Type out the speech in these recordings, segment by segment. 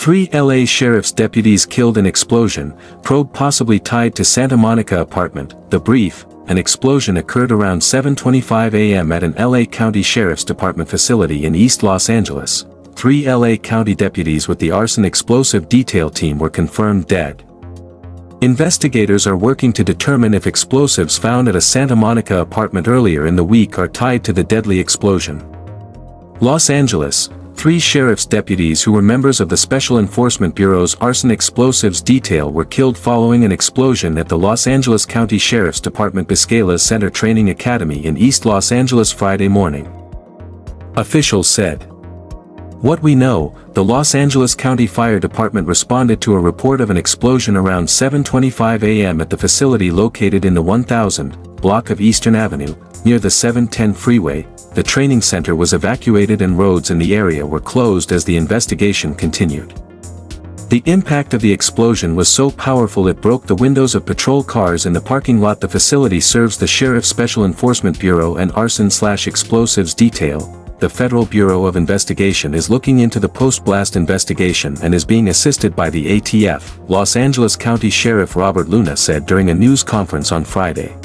Three LA sheriff's deputies killed in explosion, probe possibly tied to Santa Monica apartment. The brief: an explosion occurred around 7:25 a.m. at an LA County Sheriff's Department facility in East Los Angeles. Three LA County deputies with the arson explosive detail team were confirmed dead. Investigators are working to determine if explosives found at a Santa Monica apartment earlier in the week are tied to the deadly explosion. Los Angeles: three sheriff's deputies who were members of the Special Enforcement Bureau's arson explosives detail were killed following an explosion at the Los Angeles County Sheriff's Department Biscayla Center Training Academy in East Los Angeles Friday morning. Officials said. What we know: the Los Angeles County Fire Department responded to a report of an explosion around 7:25 a.m. at the facility located in the 1000 block of Eastern Avenue, near the 710 freeway. The training center was evacuated and roads in the area were closed as the investigation continued. The impact of the explosion was so powerful it broke the windows of patrol cars in the parking lot. The facility serves the Sheriff's Special Enforcement Bureau and Arson/Explosives Detail. The Federal Bureau of Investigation is looking into the post-blast investigation and is being assisted by the ATF, Los Angeles County Sheriff Robert Luna said during a news conference on Friday.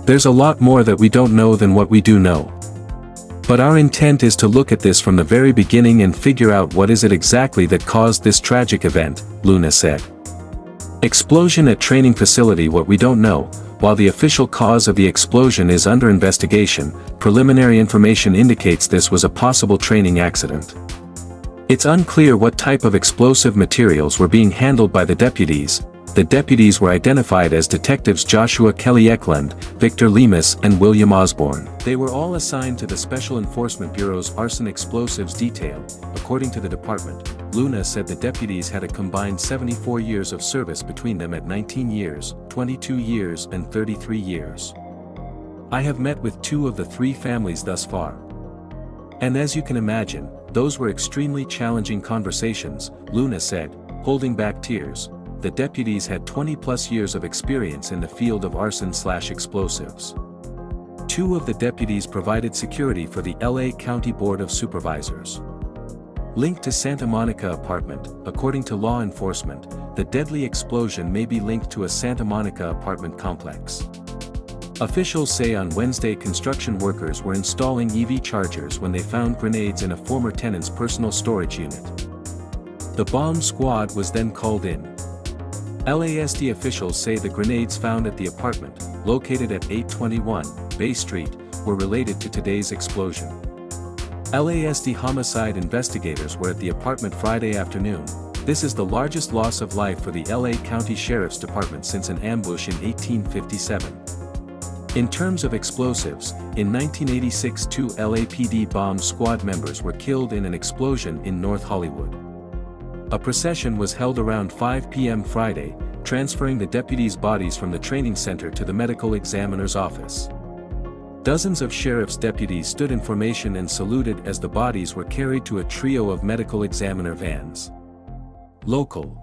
There's a lot more that we don't know than what we do know. But our intent is to look at this from the very beginning and figure out what is it exactly that caused this tragic event, Luna said. Explosion at training facility. What we don't know. While the official cause of the explosion is under investigation, preliminary information indicates this was a possible training accident. It's unclear what type of explosive materials were being handled by the deputies. The deputies were identified as Detectives Joshua Kelly Eklund, Victor Lemus and William Osborne. They were all assigned to the Special Enforcement Bureau's arson explosives detail. According to the department, Luna said the deputies had a combined 74 years of service between them at 19 years, 22 years and 33 years. I have met with two of the three families thus far. And as you can imagine, those were extremely challenging conversations, Luna said, holding back tears. The deputies had 20-plus years of experience in the field of arson/explosives. Two of the deputies provided security for the LA County Board of Supervisors. Linked to Santa Monica apartment, according to law enforcement, the deadly explosion may be linked to a Santa Monica apartment complex. Officials say on Wednesday construction workers were installing EV chargers when they found grenades in a former tenant's personal storage unit. The bomb squad was then called in. LASD officials say the grenades found at the apartment, located at 821 Bay Street, were related to today's explosion. LASD homicide investigators were at the apartment Friday afternoon. This is the largest loss of life for the LA County Sheriff's Department since an ambush in 1857. In terms of explosives, in 1986 two LAPD bomb squad members were killed in an explosion in North Hollywood. A procession was held around 5 p.m. Friday, transferring the deputies' bodies from the training center to the medical examiner's office. Dozens of sheriff's deputies stood in formation and saluted as the bodies were carried to a trio of medical examiner vans. Local.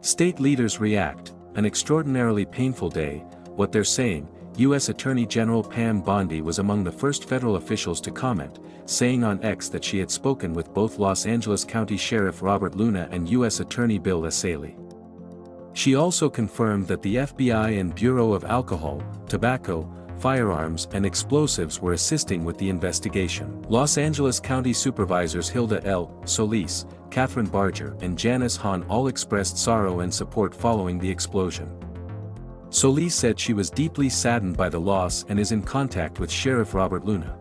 State leaders react: an extraordinarily painful day. What they're saying. U.S. Attorney General Pam Bondi was among the first federal officials to comment, saying on X that she had spoken with both Los Angeles County Sheriff Robert Luna and U.S. Attorney Bill Asaley. She also confirmed that the FBI and Bureau of Alcohol, Tobacco, Firearms and Explosives were assisting with the investigation. Los Angeles County Supervisors Hilda L. Solis, Catherine Barger and Janice Hahn all expressed sorrow and support following the explosion. Solis said she was deeply saddened by the loss and is in contact with Sheriff Robert Luna.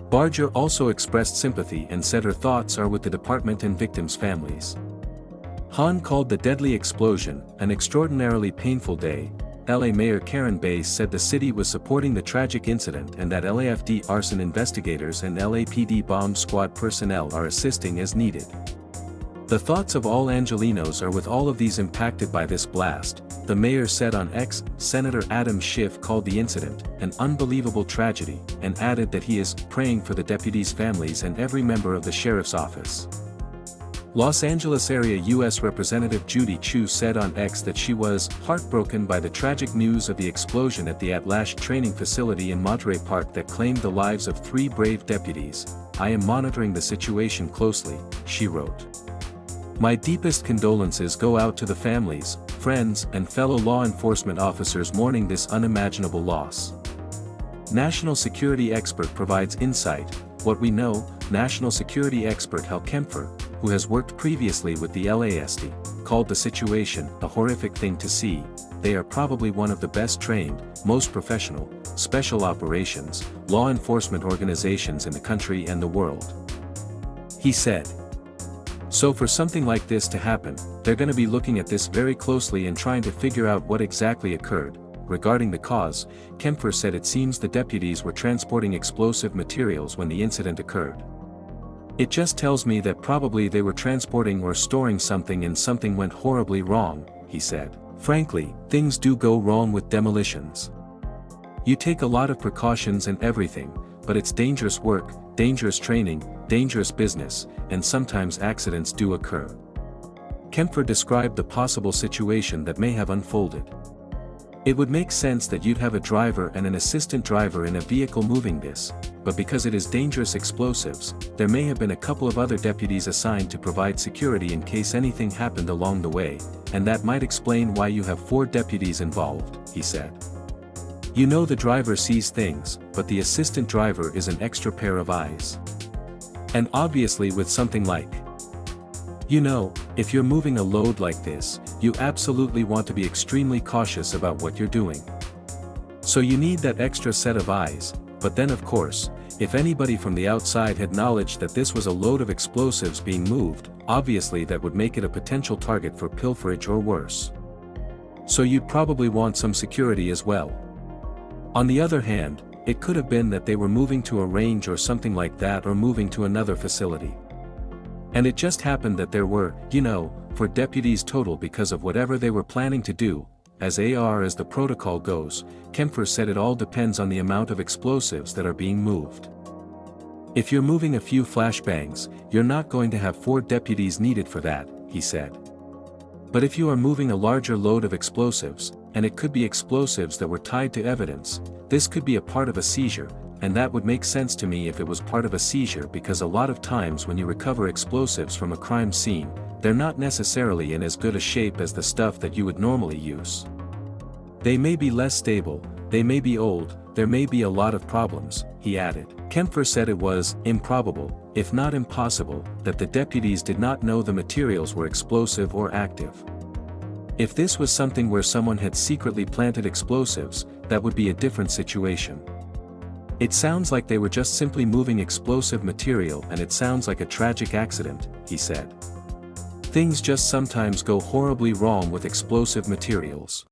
Barger also expressed sympathy and said her thoughts are with the department and victims' families. Hahn called the deadly explosion an extraordinarily painful day. LA Mayor Karen Bass said the city was supporting the tragic incident and that LAFD arson investigators and LAPD bomb squad personnel are assisting as needed. The thoughts of all Angelenos are with all of these impacted by this blast, the mayor said on X. Senator Adam Schiff called the incident an unbelievable tragedy and added that he is praying for the deputies' families and every member of the sheriff's office. Los Angeles area U.S. Representative Judy Chu said on X that she was heartbroken by the tragic news of the explosion at the Atlash training facility in Monterey Park that claimed the lives of 3 brave deputies. I am monitoring the situation closely, she wrote. My deepest condolences go out to the families, friends, and fellow law enforcement officers mourning this unimaginable loss. National security expert provides insight. What we know, national security expert Hal Kempfer, who has worked previously with the LASD, called the situation a horrific thing to see. They are probably one of the best trained, most professional, special operations, law enforcement organizations in the country and the world. He said. So for something like this to happen, they're going to be looking at this very closely and trying to figure out what exactly occurred. Regarding the cause, Kempfer said it seems the deputies were transporting explosive materials when the incident occurred. It just tells me that probably they were transporting or storing something and something went horribly wrong, he said. Frankly, things do go wrong with demolitions. You take a lot of precautions and everything, but it's dangerous work, dangerous training, dangerous business, and sometimes accidents do occur. Kempfer described the possible situation that may have unfolded. It would make sense that you'd have a driver and an assistant driver in a vehicle moving this, but because it is dangerous explosives, there may have been a couple of other deputies assigned to provide security in case anything happened along the way, and that might explain why you have 4 deputies involved, he said. You know the driver sees things, but the assistant driver is an extra pair of eyes. And obviously with something like, if you're moving a load like this, you absolutely want to be extremely cautious about what you're doing. So you need that extra set of eyes, but then of course, if anybody from the outside had knowledge that this was a load of explosives being moved, obviously that would make it a potential target for pilferage or worse. So you'd probably want some security as well. On the other hand, it could have been that they were moving to a range or something like that or moving to another facility. And it just happened that there were, 4 deputies total because of whatever they were planning to do, as the protocol goes. Kempfer said it all depends on the amount of explosives that are being moved. If you're moving a few flashbangs, you're not going to have 4 deputies needed for that, he said. But if you are moving a larger load of explosives, and it could be explosives that were tied to evidence, this could be a part of a seizure, and that would make sense to me if it was part of a seizure because a lot of times when you recover explosives from a crime scene, they're not necessarily in as good a shape as the stuff that you would normally use. They may be less stable, they may be old, there may be a lot of problems, he added. Kempfer said it was improbable, if not impossible, that the deputies did not know the materials were explosive or active. If this was something where someone had secretly planted explosives, that would be a different situation. It sounds like they were just simply moving explosive material and it sounds like a tragic accident, he said. Things just sometimes go horribly wrong with explosive materials.